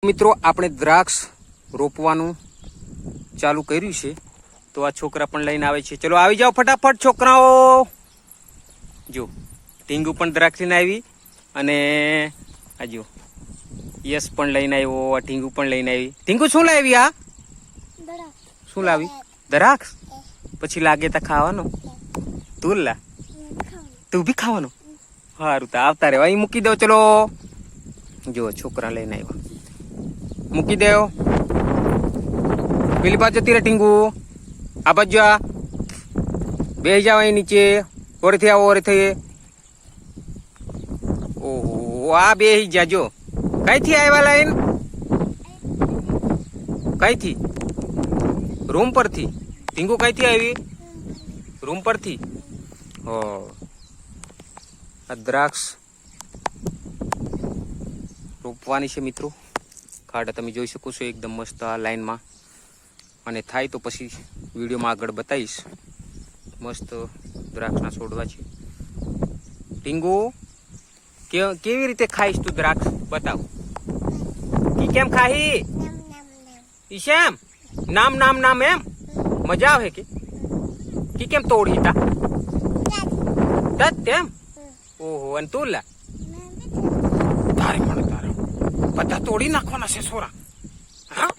મિત્રો આપણે દ્રાક્ષ રોપવાનું ચાલુ કર્યું છે તો આ છોકરા પણ લઈને આવે છે. ચલો આવી જાઓ ફટાફટ છોકરાઓ. જો ટીંગુ પણ દ્રાક્ષ લઈને આવી અને આ જો યસ પણ લઈને આવ્યો, આ ટીંગુ પણ લઈને આવી. ટીંગુ શું લાવી? આ શું લાવી? દ્રાક્ષ. પછી લાગે તા ખાવાનો? તું લા તું બી ખાવાનો? સારું તો આવતા રહેવા. અહીં મૂકી દો. ચલો જો છોકરા લઈને આવ્યા. મૂકી દેવ. પેલી બાજુ જતી રહે ટીંગુ. આ બાજુ આ બેસી જાવ અહીં નીચે. ઓરેથી આવો, ઓરેથી. ઓહો આ બેસી જાજો. કઈથી આવ્યા લાઈન? કઈથી? રૂમ પરથી. ટીંગુ કઈથી આવી? રૂમ પરથી. હો આ દ્રાક્ષ રોપવાની છે મિત્રો. ખાડા તમે જોઈ શકો છો એકદમ મસ્ત આ લાઈનમાં. અને થાય તો પછી વિડીયોમાં આગળ બતાવીશ. મસ્ત દ્રાક્ષના છોડવા છે. ટીંગુ કેવી રીતે ખાઈશ તું દ્રાક્ષ? બતાવ. કી કેમ ખાહી? ઈશેમ નામ નામ નામ એમ મજા આવે કે કી કેમ તોડી તા તેમ? ઓહો અને તું લા તારે પણ તારે બધા તોડી નાખવાના છે છોરા. હા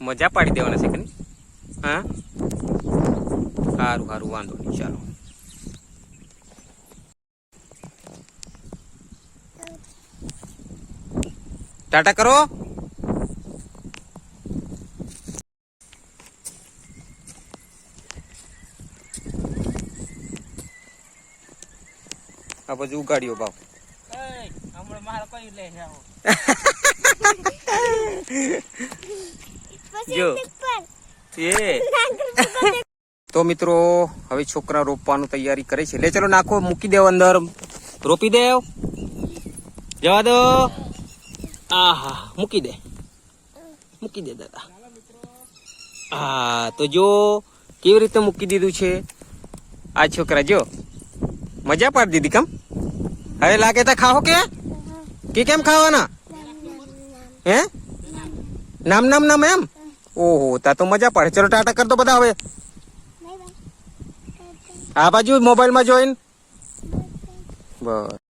મજા પાડી દેવાના છે કે નહીં? હા સારું સારું વાંધો નહીં. ચાલો ટાટા કરો. આ બધું ઉગાડ્યો બાપ. જો તો મિત્રો હવે છોકરા રોપવાનું તૈયારી કરે છે. લે ચલો નાખો, મૂકી દેવ અંદર, રોપી દેવ. જવા દો. આહા મૂકી દે, મૂકી દે દાદા. હા તો જો કેવી રીતે મૂકી દીધું છે આ છોકરા. જો મજા પાડી દીધી. કમ હવે લાગે તા ખાઓ કે કેમ ખાવાના? હે નામ નામ નામ એમ? ઓહો તા તો મજા પડે. ચલો ટાટા કર દો બધા હવે. આ બાજુ મોબાઈલમાં જોઈન બસ.